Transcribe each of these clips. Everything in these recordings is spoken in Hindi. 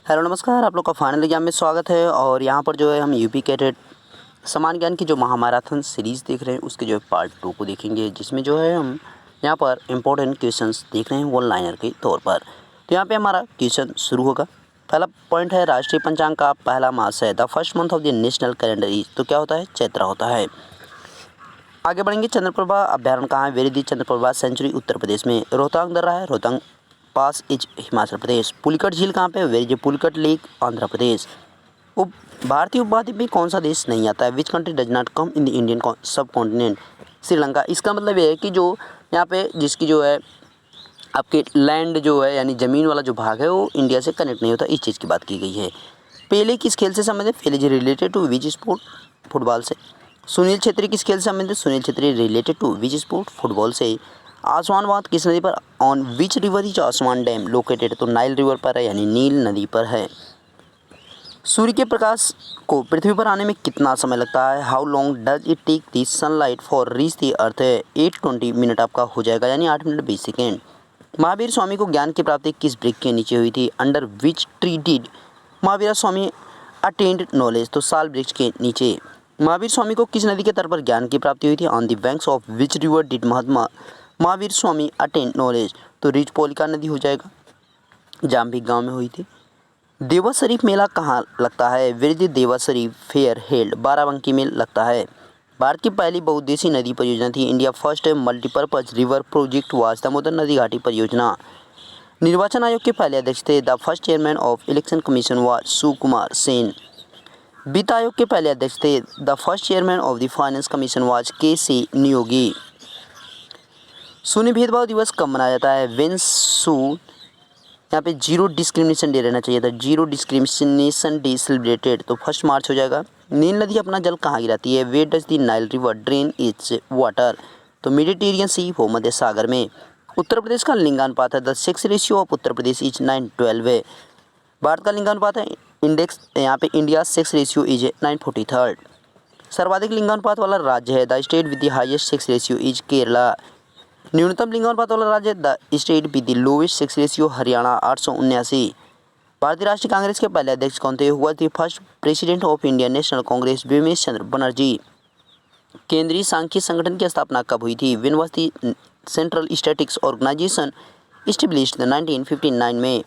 हेलो नमस्कार, आप लोग का फाइनल एग्जाम में स्वागत है। और यहाँ पर जो है हम यूपी कैडेट समान ज्ञान की जो महामैराथन सीरीज़ देख रहे हैं उसके जो है पार्ट 2 को देखेंगे, जिसमें जो है हम यहाँ पर इम्पोर्टेंट क्वेश्चंस देख रहे हैं वन लाइनर के तौर पर। तो यहाँ पे हमारा क्वेश्चन शुरू होगा। पहला पॉइंट है, राष्ट्रीय पंचांग का पहला मास है। The first month of the national calendar is, तो क्या होता है? चैत्र होता है। आगे बढ़ेंगे, चंद्रप्रभा अभ्यारण्य कहाँ है? वेरी चंद्रप्रभा सेंचुरी उत्तर प्रदेश में। रोहतांग दर्रा है, रोहतांग पास इज हिमाचल प्रदेश। पुलिकट झील कहाँ पे? Very Pulicat lake Andhra Pradesh. भारतीय उपमहाद्वीप में कौन सा देश नहीं आता है? Which country does not come in the Indian सब कॉन्टिनेंट? श्रीलंका। इसका मतलब ये है कि जो यहाँ पे जिसकी जो है आपके लैंड जो है यानी ज़मीन वाला जो भाग है वो इंडिया से कनेक्ट नहीं होता, इस चीज़ की बात की गई है। पेले किस खेल से संबंधित? Pele ji related to which sport? Football से। सुनील छेत्री किस खेल से संबंधित? Sunil Chhetri related to which sport? Football से। आसमान बांध किस नदी पर? On which river is Aswan dam located? तो नाइल रिवर पर है यानी नील नदी पर है। सूर्य के प्रकाश को पृथ्वी पर आने में कितना समय लगता है? How long does it take the sunlight for reach the earth? 820 मिनट आपका हो जाएगा यानी 8 मिनट 20 सेकेंड। महावीर स्वामी को ज्ञान की प्राप्ति किस वृक्ष के नीचे हुई थी? Under which tree did Mahavir Swami attend knowledge? तो साल वृक्ष के नीचे। महावीर स्वामी को किस नदी के तट पर ज्ञान की प्राप्ति हुई थी? On the banks of which river did Mahavir Swami attend knowledge? तो रिचपोलिका नदी हो जाएगा, जाम्बिक गांव में हुई थी। देवा शरीफ मेला कहाँ लगता है? वेरी देवा शरीफ फेयर हेल्ड बाराबंकी में लगता है। भारत की पहली बहुउद्देशीय नदी परियोजना थी। India first multipurpose river project was Damodar नदी घाटी परियोजना। निर्वाचन आयोग के पहले अध्यक्ष थे। The first chairman of election commission was Sukumar Sen. वित्त आयोग के पहले अध्यक्ष थे। The first chairman of the finance commission was K C Niyogi. शून्य भेदभाव दिवस कब मनाया जाता है? वेन सू यहाँ पे जीरो डिस्क्रिमिनेशन डे रहना चाहिए था, जीरो डिस्क्रिमिनेशन डे सेलिब्रेटेड, तो 1 मार्च हो जाएगा। नील नदी अपना जल कहाँ गिराती है? Where does the Nile river drain its water? तो मेडिटेरियन सी भूमध्य सागर में। उत्तर प्रदेश का लिंगानुपात है। The sex ratio of Uttar Pradesh is 9:12 है। भारत का लिंगानुपात है इंडेक्स यहाँ पे इंडिया सेक्स रेशियो इज 943। सर्वाधिक लिंगानुपात वाला राज्य है। The state with the highest sex ratio is Kerala. न्यूनतम लिंगानुपात वाला राज्य the state with the lowest sex ratio Haryana 879। भारतीय राष्ट्रीय कांग्रेस के पहले अध्यक्ष कौन थे? हुआ थे first president of Indian National Congress Bimlesh Chandra Banerjee. केंद्रीय सांख्यिकी संगठन की स्थापना कब हुई थी? When was the central statistics organisation established 1959 में।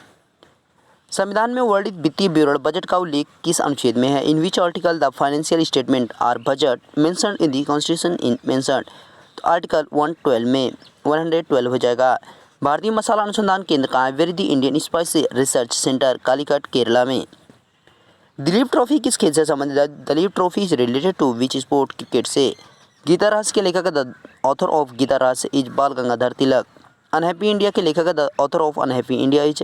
संविधान में वर्णित वित्तीय विवरण बजट का उल्लेख किस अनुच्छेद में है? In which article the financial statement or budget mentioned in the constitution in mentioned? तो आर्टिकल 112 में 112 हो जाएगा। भारतीय मसाला अनुसंधान केंद्र कहाँ है? Where the Indian spice research centre Calicut Kerala में। दिलीप ट्रॉफी किस खेल से संबंधित है? Duleep trophy is related to which sport? Cricket से। गीता रहस्य के लेखक द ऑथर ऑफ गीता रहस्य इज बाल गंगाधर तिलक। अनहैप्पी इंडिया के लेखक the author of unhappy India is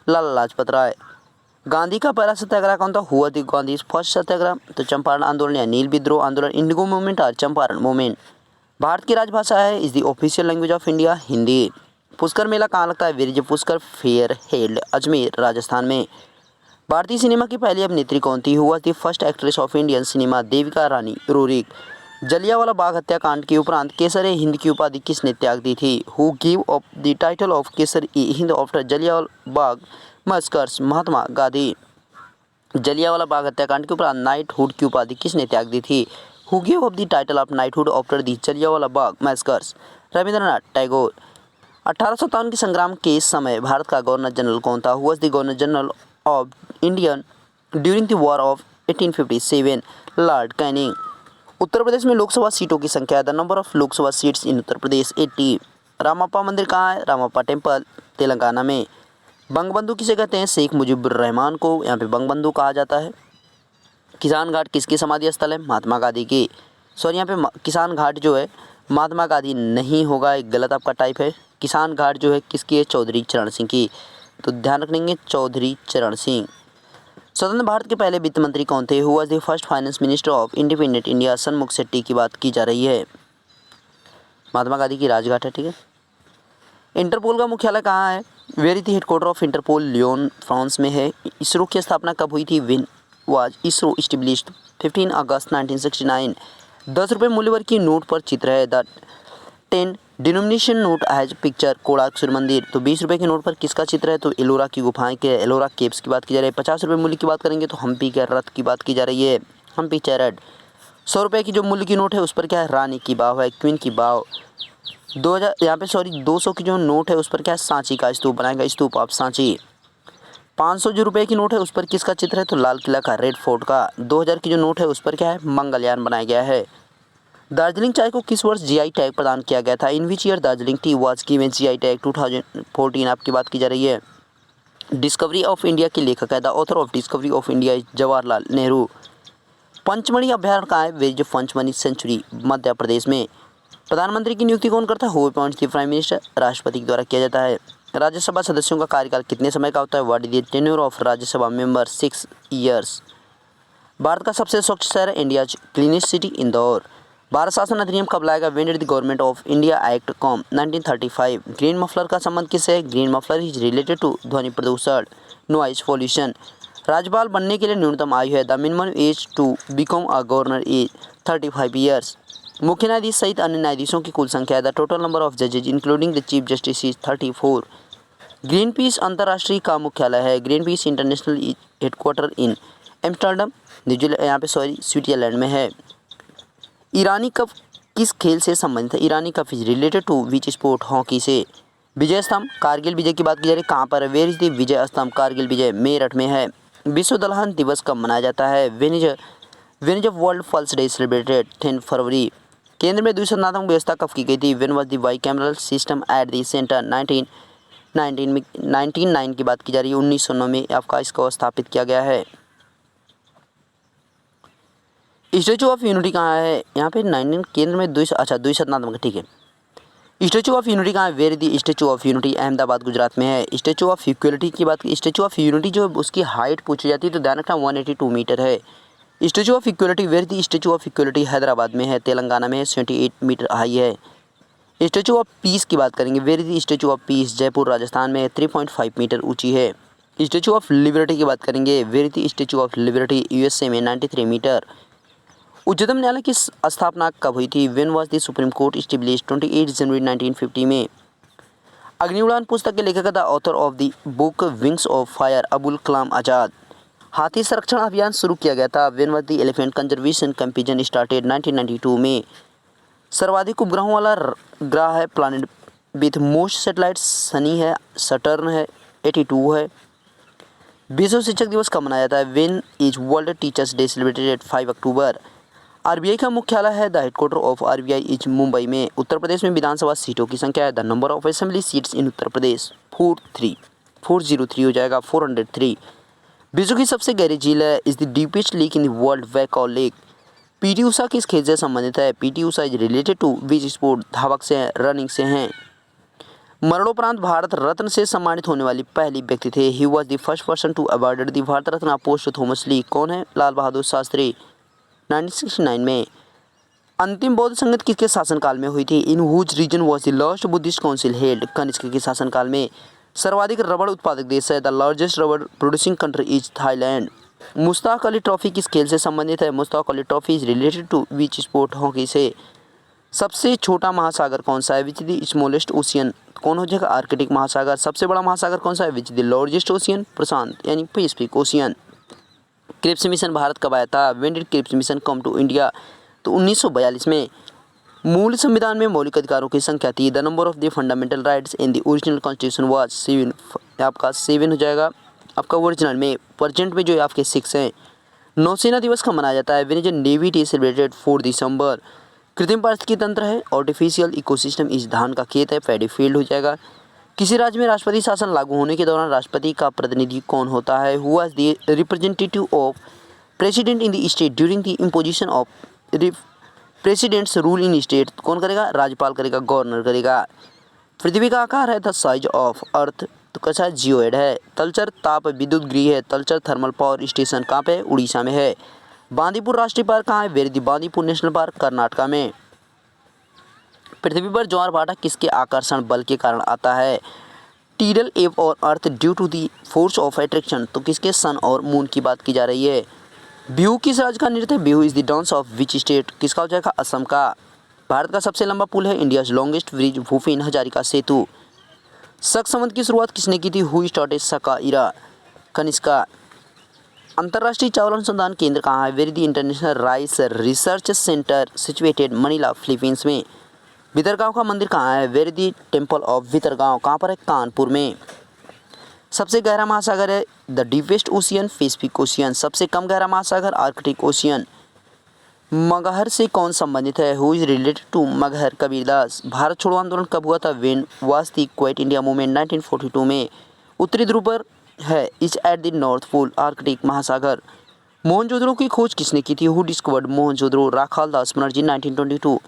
Lala Lajpat Rai. Gandhi का पहला सत्याग्रह कौन था? हुआ थी गांधी फर्स्ट सत्याग्रह। तो चंपारण आंदोलन या नील विद्रोह आंदोलन, इंडिगो मूवमेंट और चंपारण मूवमेंट। भारत की राजभाषा है is the official language of India Hindi. Pushkar मेला कहाँ लगता है? Where Pushkar fair held Ajmer Rajasthan में। भारतीय सिनेमा की पहली अभिनेत्री कौन थी? हुआ थी first actress of Indian cinema Devika Rani Roerich. Jallianwala Bagh हत्याकांड के उपरांत केसर ए हिंद की उपाधि किसने त्याग दी थी? Who give up the title of Kaiser e Hind after Jallianwala Bagh massacres? Mahatma Gandhi. Jallianwala Bagh हत्याकांड के उपरांत नाइटहुड की उपाधि किसने त्याग दी थी? Who give up the title of knighthood after the Jallianwala Bagh massacres? Rabindranath Tagore. 1857 के संग्राम के समय भारत का गवर्नर जनरल कौन था? Who the governor general of Indian during the war of 1857 Lord Canning. Uttar Pradesh में लोकसभा सीटों की संख्या है। The number of Lok Sabha seats in Uttar Pradesh 80। Ramappa मंदिर कहाँ है? रामप्पा टेम्पल तेलंगाना में। बंगबंधु किसे कहते हैं? शेख मुजीबुर रहमान को यहाँ पे बंगबंधु कहा जाता है। किसान घाट किसकी समाधि स्थल है? महात्मा गांधी की। सॉरी, यहाँ पे किसान घाट जो है महात्मा गांधी नहीं होगा, एक गलत आपका टाइप है। किसान घाट जो है किसकी है? चौधरी चरण सिंह की। तो ध्यान रखेंगे चौधरी चरण सिंह। स्वतंत्र भारत के पहले वित्त मंत्री कौन थे? Who was the first finance minister of independent India? Shanmukh Shetty की बात की जा रही है। महात्मा गांधी की राजघाट है, ठीक है। इंटरपोल का मुख्यालय कहाँ है? Where is the headquarter of Interpol? Lyon France में है। इसरो की स्थापना कब हुई थी? When was ISRO established? 15 अगस्त 1969। 10 रुपये मूल्य वर्ग की नोट पर चित्र है। The 10 denomination note has picture Konark Surya मंदिर। तो 20 रुपये के नोट पर किसका चित्र है? तो एलोरा की गुफाएं के एलोरा केव्स की बात की जा रही है। 50 रुपये मूल्य की बात करेंगे तो हम्पी के रथ की बात की जा रही है, हम्पी चैरेट। 100 रुपये की जो मूल्य की नोट है उस पर क्या है? रानी की बाव है, क्वीन की बाव। 200 की जो नोट है उस पर क्या है? सांची का स्तूप बनाएगा, स्तूप ऑफ सांची। 500 जो रुपये की नोट है उस पर किसका चित्र है? तो लाल किला का, रेड फोर्ट का। 2000 की जो नोट है उस पर क्या है? मंगलयान बनाया गया है। दार्जिलिंग चाय को किस वर्ष जीआई टैग प्रदान किया गया था? In which year Darjeeling tea was given GI tag? 2014 आपकी बात की जा रही है। डिस्कवरी ऑफ इंडिया के लेखक है, the author of discovery of India Jawaharlal Nehru. Pachmarhi अभ्यारण्य कहाँ है? वेज पंचमढ़ी सेंचुरी, मध्य प्रदेश में। प्रधानमंत्री की नियुक्ति कौन करता है? Who appoints the prime minister? राष्ट्रपति के द्वारा किया जाता है। राज्यसभा सदस्यों का कार्यकाल कितने समय का होता है? What is the tenure of Rajya Sabha member? 6 years. Bharat का सबसे स्वच्छ शहर है India cleanest city Indore. Bharat शासन अधिनियम कब लाएगा? When did the government of India act come? 1935। Green muffler का संबंध किससे है? Green muffler is related to ध्वनि प्रदूषण, नॉइज पॉल्यूशन। राज्यपाल बनने के लिए न्यूनतम आयु है? The minimum age to become a governor is 35 years. मुख्य न्यायाधीश सहित अन्य न्यायाधीशों की कुल संख्या है? द टोटल नंबर ऑफ जजेज including the chief justice is 34। Greenpeace अंतर्राष्ट्रीय का मुख्यालय है? Greenpeace international headquarter in Amsterdam, Switzerland में है। ईरानी कप किस खेल से संबंधित है? Irani cup is related to which sport? Hockey से। विजय स्तंभ, कारगिल विजय की बात की जा रही है, कहाँ पर है? वेयर इज द विजय स्तंभ? कारगिल विजय मेरठ में है। विश्व दलहन दिवस कब मनाया जाता है? When is world pulse day celebrated? 10 फरवरी। केंद्र में द्विसदनात्मक व्यवस्था कब की गई थी? When was the bicameral system at the centre? 1909 की बात की जा रही है, 1909 में आपका इसको स्थापित किया गया है। स्टैचू ऑफ यूनिटी कहाँ है? यहाँ पे 19 केंद्र में द्विसदनात्मक, ठीक है। स्टैचू ऑफ यूनिटी कहाँ है? Where the statue of unity? Ahmedabad Gujarat में है। स्टैचू ऑफ इक्वलिटी की बात की, स्टैचू ऑफ यूनिटी जो उसकी हाइट पूछी जाती है तो ध्यान रखना 182 मीटर है। Statue of equality, where the statue of equality? Hyderabad में है, तेलंगाना में है, 78 मीटर हाई है। स्टैचू ऑफ पीस की बात करेंगे, where is statue of peace? Jaipur Rajasthan में 3.5 मीटर ऊंची है। स्टैचू ऑफ लिबर्टी की बात करेंगे, where is statue of liberty? USA में 93 मीटर। उच्चतम न्यायालय की स्थापना कब हुई थी? When was the supreme court established? 28 जनवरी 1950 में। अग्नि उड़ान पुस्तक के लेखक the author of the book wings of fire? Abul Kalam Azad. हाथी संरक्षण अभियान शुरू किया गया था? When was the elephant conservation campaign started? 1992 में। सर्वाधिक उपग्रहों वाला ग्रह है प्लानिट विथ मोस्ट सैटेलाइट्स? शनि है, सटर्न है, 82 है। विश्व शिक्षक दिवस कब मनाया जाता है? When is world teachers day celebrated? 5 अक्टूबर। आरबीआई का मुख्यालय है? The headquarter of RBI is Mumbai में। उत्तर प्रदेश में विधानसभा सीटों की संख्या है? The number of assembly seats in Uttar Pradesh 403 हो जाएगा, 403। विश्व की सबसे गहरी झील है? Is the deepest lake in the world? वैकॉ लेक। पीटी उषा किस खेल से संबंधित है? PT Usha is related to which sport? धावक से, रनिंग से हैं। मरणोपरांत भारत रत्न से सम्मानित होने वाली पहली व्यक्ति थे? He was the first person to awarded the Bharat Ratna posthumously? कौन है? लाल बहादुर शास्त्री, 1969 में। अंतिम बौद्ध संगत किसके शासनकाल में हुई थी? In whose reign was the last Buddhist council held? Kanishka के शासनकाल में। सर्वाधिक रबड़ उत्पादक देश है? The largest rubber producing country is Thailand. Mushtaq Ali trophy किस खेल से संबंधित है? Mushtaq Ali trophy is related to which sport? Hockey से। सबसे छोटा महासागर कौन सा है? Which the smallest ocean? कौन हो जाएगा? आर्कटिक महासागर। सबसे बड़ा महासागर कौन सा है? Which the largest ocean? प्रशांत यानी पैसिफिक ओशियन। क्रिप्स मिशन भारत कब आया था? When did Cripps mission come to India? तो 1942 में। मूल संविधान में मौलिक अधिकारों की संख्या थी? The number of the fundamental rights in the original constitution was 7। आपका 7 हो जाएगा आपका ओरिजिनल में। प्रेजेंट में जो है आपके 6 हैं। नौसेना दिवस कब मनाया जाता है? When is navy day celebrated? 4 दिसंबर। कृत्रिम पारिस्थितिकी तंत्र है? आर्टिफिशियल इकोसिस्टम इस धान का खेत है, पैडी फील्ड हो जाएगा। किसी राज्य में राष्ट्रपति शासन लागू होने के दौरान राष्ट्रपति का प्रतिनिधि कौन होता है? Who was the representative of president in the state during the imposition of presidents rule in state? कौन करेगा? राज्यपाल करेगा, गवर्नर करेगा। पृथ्वी का आकार है? The size of earth? तो कैसा है? जियोइड है। तलचर ताप विद्युत गृह है? तलचर थर्मल पावर स्टेशन कहाँ पे? उड़ीसा में है। बांदीपुर राष्ट्रीय पार्क कहाँ है? Very Bandipur national park, Karnataka में। पृथ्वी पर ज्वार भाटा किसके आकर्षण बल के कारण आता है? टीडल एव और earth due to the force of attraction? तो किसके? सन और मून की बात की जा रही है। बिहू किस राज्य का नृत्य है? Bihu is the dance of which state? किसका हो जाएगा? असम का। भारत का सबसे लंबा पुल है India longest bridge Bhupen Hazarika Setu. Shaka Samvat की शुरुआत किसने की थी? Who started Saka era Kanishka. अंतर्राष्ट्रीय चावल अनुसंधान केंद्र कहाँ है? Where the international rice research center situated Manila Philippines में। भितरगांव का मंदिर कहाँ है? Where the temple of Bhitargaon कहाँ पर है? कानपुर में। सबसे गहरा महासागर है the deepest ocean Pacific ocean. सबसे कम गहरा महासागर आर्कटिक ओशियन। मगहर से कौन संबंधित है? Who is related to Maghar? Kabirdas. भारत छोड़ो आंदोलन कब हुआ था? When was the quit India movement? 1942 में। उत्तरी ध्रुव पर है is at the north pole Arctic महासागर। मोहनजोदड़ो की खोज किसने की थी? Who discovered Mohenjodaro? राखाल दास बनर्जी 1922।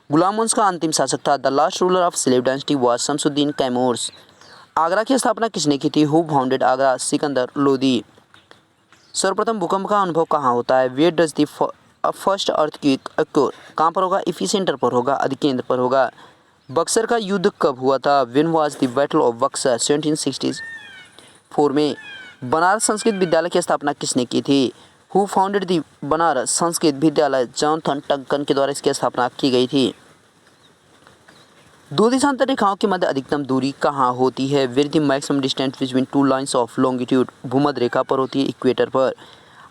गुलाम वंश का अंतिम शासक था? The last ruler of slave dynasty was Shamsuddin Kaimurs. Agra की स्थापना किसने की थी? Who founded Agra? सिकंदर लोदी। सर्वप्रथम भूकंप का अनुभव कहाँ होता है? Where does the first earthquake occur? कहाँ पर होगा? एपिसेंटर पर होगा, अधिकेंद्र पर होगा। बक्सर का युद्ध कब हुआ था? When was the battle of Buxar? 1764 में। बनारस संस्कृत विद्यालय की स्थापना किसने की थी? Who founded the Banaras Sanskrit विद्यालय? जॉनथन टंकन के द्वारा इसकी स्थापना की गई थी। दो दिशांतर रेखाओं के मध्य अधिकतम दूरी कहाँ होती है? Where the maximum distance between two lines of longitude? भूमध्य रेखा पर होती है, इक्वेटर पर।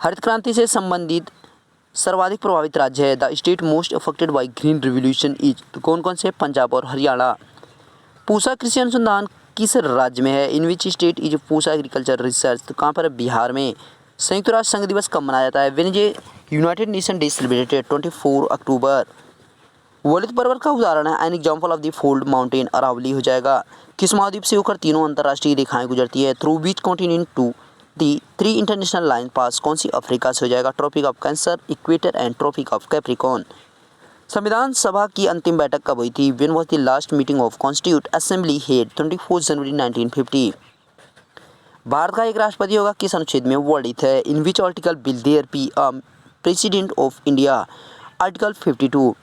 हरित क्रांति से संबंधित सर्वाधिक प्रभावित राज्य है the state most affected by green revolution is? तो कौन कौन से? पंजाब और हरियाणा। पूसा कृषि अनुसंधान किस राज्य में है? In which state is Pusa agriculture research? तो कहाँ पर? बिहार में। संयुक्त राष्ट्र संघ दिवस कब मनाया जाता है? When is United Nation day celebrated? 24 अक्टूबर। वलित पर्वत का उदाहरण है an example of the fold mountain? Aravalli हो जाएगा। किस महाद्वीप से होकर तीनों अंतर्राष्ट्रीय रेखाएं गुजरती है? Through which continent to the 3 international line pass? कौन सी? अफ्रीका से हो जाएगा। Tropic of cancer, equator and tropic of capricorn. संविधान सभा की अंतिम बैठक कब हुई थी? When was the last meeting of constitute assembly held? 24 जनवरी 1950। भारत का एक राष्ट्रपति होगा किस अनुच्छेद में वर्णित है? In which article will there be a president of India? Article 52।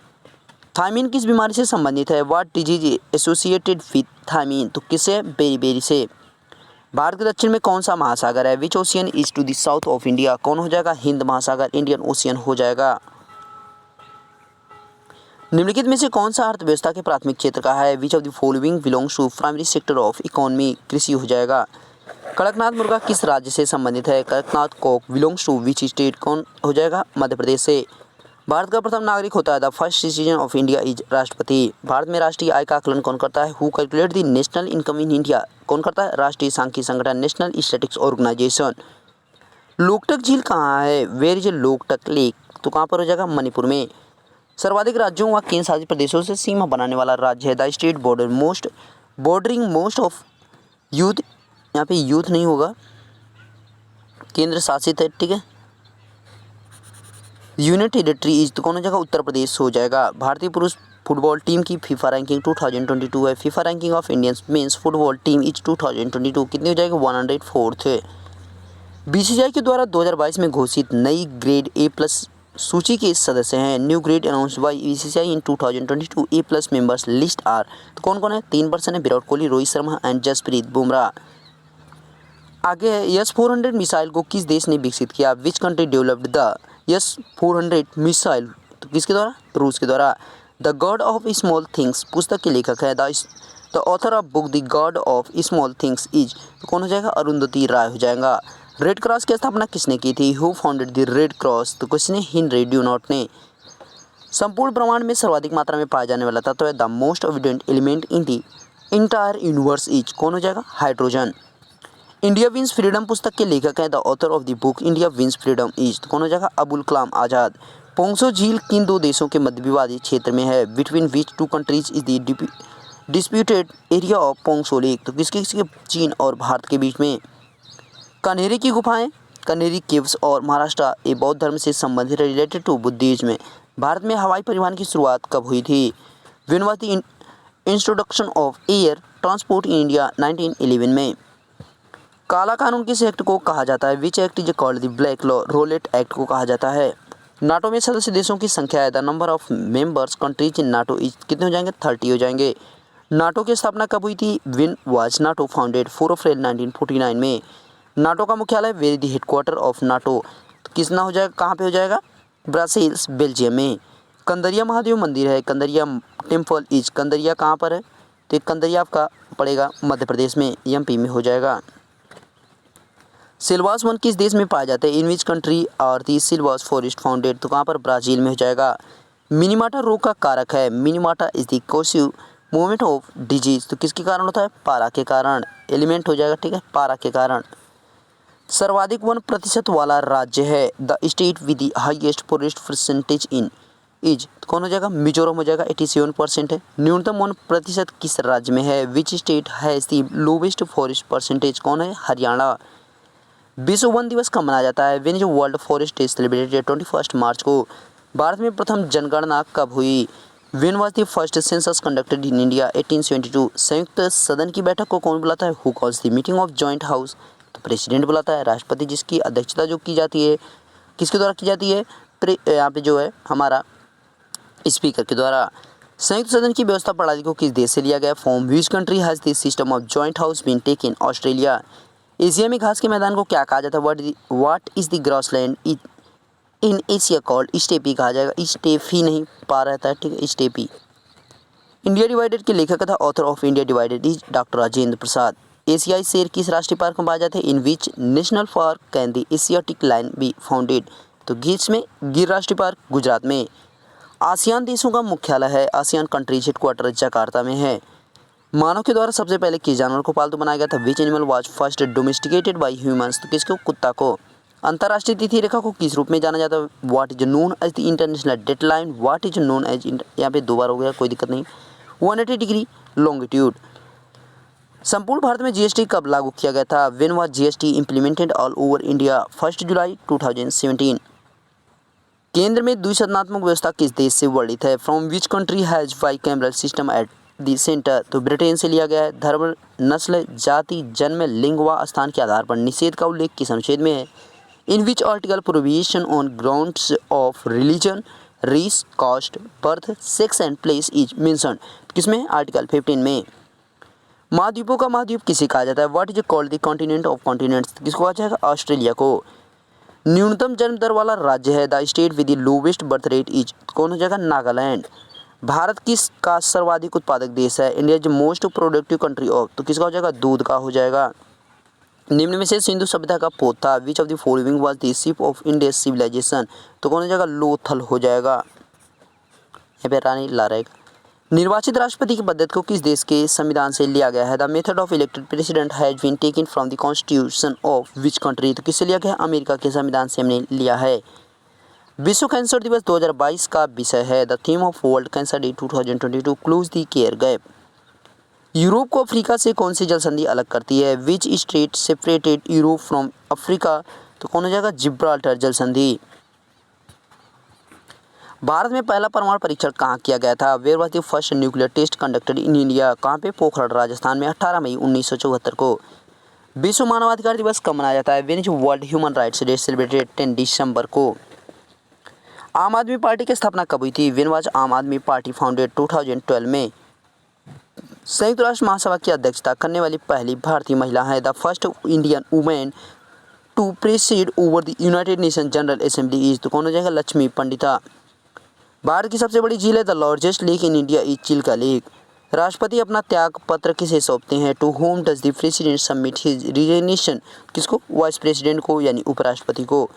Thymine किस बीमारी से संबंधित है? What disease associated with thiamine? तो किससे? बेरीबेरी से। भारत के दक्षिण में कौन सा महासागर है? Which ocean is to the south of India? कौन हो जाएगा? हिंद महासागर, इंडियन ओशियन हो जाएगा। निम्नलिखित में से कौन सा अर्थव्यवस्था के प्राथमिक क्षेत्र का है? Which of the following belongs to primary sector of economy? कृषि हो जाएगा। कड़कनाथ मुर्गा किस राज्य से संबंधित है? Kadaknath cock belongs to which state? कौन हो जाएगा? मध्य प्रदेश से। भारत का प्रथम नागरिक होता है the first citizen of India is राष्ट्रपति। भारत में राष्ट्रीय आय का आकलन कौन करता है? Who calculate the national income in India? कौन करता है? राष्ट्रीय सांख्यिकी संगठन, नेशनल स्टैटिस्टिक्स ऑर्गेनाइजेशन। लोकटक झील कहाँ है? Where is Loktak lake? तो कहाँ पर हो जाएगा? मणिपुर में। सर्वाधिक राज्यों व केंद्र शासित प्रदेशों से सीमा बनाने वाला राज्य है the state border most bordering most of youth. यहाँ पे यूथ नहीं होगा, केंद्र शासित है, ठीक है। Union territory is? तो कौन हो जाएगा? उत्तर प्रदेश हो जाएगा। भारतीय पुरुष फुटबॉल टीम की फीफा रैंकिंग 2022 है। FIFA ranking of Indian mains football team is 2022 कितनी हो जाएगी? 104 है। बीसीसीआई के द्वारा 2022 में घोषित नई ग्रेड A+ सूची के सदस्य हैं। New grade announced by BCCI in 2022 A+ members list are? तो कौन कौन है? 3 पर्सन है, विराट कोहली, रोहित शर्मा एंड जसप्रीत बुमराह। आगे है S-400 मिसाइल को किस देश ने विकसित किया? Which country developed the S-400 missile? तो किसके द्वारा? रूस के द्वारा। The God of small things पुस्तक के लेखक है the author of book the God of small things is? तो कौन हो जाएगा? अरुंधति राय हो जाएगा। रेड क्रॉस की स्थापना किसने की थी? Who founded the red cross? तो किसने? हेनरी ड्यूनॉट ने। संपूर्ण ब्रह्मांड में सर्वाधिक मात्रा में पाया जाने वाला तत्व है the most evident element in the entire universe is? कौन हो जाएगा? हाइड्रोजन। इंडिया विंस फ्रीडम पुस्तक के लेखक हैं the author of the book India wins freedom is? तो कौन हो जाएगा? अबुल कलाम आज़ाद। पोंगसो झील किन दो देशों के मध्य विवादित क्षेत्र में है? Between which 2 countries is the disputed area of Pongso lake? तो किसके? चीन और भारत के बीच में। कन्हेरी की गुफाएं, कन्हेरी केव्स और महाराष्ट्र ए बौद्ध धर्म से संबंधित रिलेटेड टू बुद्धिज्म। भारत में हवाई परिवहन की शुरुआत कब हुई थी? When was the introduction of air transport in India? 1911 में। काला कानून किस एक्ट को कहा जाता है? Which act is called the black law? Rowlatt act को कहा जाता है। नाटो में सदस्य देशों की संख्या है the number of members countries in NATO is? कितने हो जाएंगे? 30 हो जाएंगे। नाटो की स्थापना कब हुई थी? When was NATO founded? 4 अप्रैल 1949 में। नाटो का मुख्यालय where the headquarter of NATO? तो किसना हो जाएगा? कहाँ पे हो जाएगा? ब्रसेल्स बेल्जियम में। कंदरिया महादेव मंदिर है, कंदरिया टेम्पल इज, कंदरिया कहाँ पर है, तो कंदरिया आपका पड़ेगा मध्य प्रदेश में, एमपी में हो जाएगा। सिल्वास वन किस देश में पाया जाता है, in which country are the Selvas forest founded, तो कहाँ पर, ब्राज़ील में हो जाएगा। मिनीमाटा रोग का कारक है, Minamata is the causative movement of disease, तो किसके कारण होता है, पारा के कारण, एलिमेंट हो जाएगा, ठीक है, पारा के कारण। सर्वाधिक 1% वाला राज्य है, the state with the highest forest percentage in is, कौन हो जाएगा, मिजोरम हो जाएगा, 87% है। न्यूनतम 1% किस राज्य में है, which state has the lowest forest percentage, कौन है, हरियाणा। विश्व वन दिवस कब मनाया जाता है, when is world forest day celebrated, 21 मार्च को। भारत में प्रथम जनगणना कब हुई, when was the first census conducted in India, 1872। संयुक्त सदन की बैठक को कौन बुलाता है, who calls the meeting of joint house, तो प्रेसिडेंट बुलाता है। राष्ट्रपति जिसकी अध्यक्षता जो की जाती है, किसके द्वारा की जाती है, यहाँ पे जो है हमारा स्पीकर के द्वारा। संयुक्त सदन की व्यवस्था प्रणाली को किस देश से लिया गया, from which country has this system of joint house been taken, Australia. Asia में घास के मैदान को क्या कहा जाता है, what is the grassland in Asia called, steppe कहा जाएगा, स्टेफी नहीं पा रहता है, ठीक है, स्टेपी। इंडिया डिवाइडेड के लेखक तथा author of India divided is doctor Rajendra Prasad. एशियाई शेर किस राष्ट्रीय पार्क में पाए जाते हैं, in which national park can the Asiatic lion be founded, तो में गिर राष्ट्रीय पार्क गुजरात में। आसियान देशों का मुख्यालय है, आसियान कंट्रीज हेडक्वार्टर जकार्ता में है। मानव के द्वारा सबसे पहले किस जानवर को पालतू बनाया गया था, which animal was first domesticated bye humans, तो किसको, कुत्ता को। अंतर्राष्ट्रीय तिथि रेखा को किस रूप में जाना जाता है, what is known as the international deadline, what is known as, यहाँ पे 2 बार हो गया, कोई दिक्कत नहीं, 180 डिग्री लॉन्गिट्यूड। संपूर्ण भारत में जीएसटी कब लागू किया गया था, when was GST implemented all over India, 1 जुलाई 2017। केंद्र में द्विसदनात्मक व्यवस्था किस देश से वर्णित है, from which country has bicameral system at the centre, तो ब्रिटेन से लिया गया है। धर्म, नस्ल, जाति, जन्म, लिंग व स्थान के आधार पर निषेध का उल्लेख किस अनुच्छेद में है, in which article prohibition on grounds of religion, race, caste, birth, sex and place is mentioned, किसमें, आर्टिकल 15 में। महाद्वीपों का महाद्वीप किसे कहा जाता है, what is called the continent of continents, किसको कहा जाएगा, ऑस्ट्रेलिया को। न्यूनतम जन्म दर वाला राज्य है, the state with the lowest birth rate is, कौन हो जाएगा, नागालैंड। भारत किस का सर्वाधिक उत्पादक देश है, India is most productive country of, तो किसका हो जाएगा, दूध का हो जाएगा। निम्न में से सिंधु सभ्यता का पोता which of the following was the ship of Indian civilisation, तो कौन हो जाएगा, लोथल हो जाएगा, यहाँ पे रानी लारेगा। निर्वाचित राष्ट्रपति की पद्धति को किस देश के संविधान से लिया गया है, the method of elected president has been taken from the constitution of which country, तो किससे लिया गया, अमेरिका के संविधान से हमने लिया है। विश्व कैंसर दिवस 2022 का विषय है, the theme of world cancer day 2022 close the care gap. Europe को अफ्रीका से कौन सी जल संधि अलग करती है, which state separated Europe from Africa, तो कौन हो जाएगा, जिब्राल्टर जल संधि। भारत में पहला परमाणु परीक्षण कहाँ किया गया था, where was the first nuclear test conducted in India, कहाँ पे, पोखरण राजस्थान में, 18 मई 1974 को। विश्व मानवाधिकार दिवस कब मनाया जाता है, when is world human rights day celebrated, 10 दिसंबर को। आम आदमी पार्टी की स्थापना कब हुई थी, व्हेन वाज आम आदमी पार्टी फाउंडेड, 2012 में। संयुक्त राष्ट्र महासभा की अध्यक्षता करने वाली पहली भारतीय महिला है, the first Indian women to preside over the United Nation General Assembly is, तो कौन हो जाएगा, लक्ष्मी पंडिता। भारत की सबसे बड़ी झील है, the largest lake in India is Chilka lake. राष्ट्रपति अपना त्याग पत्र किसे सौंपते हैं, to whom does the president submit his resignation, किसको, वाइस प्रेसिडेंट को यानी उपराष्ट्रपति को।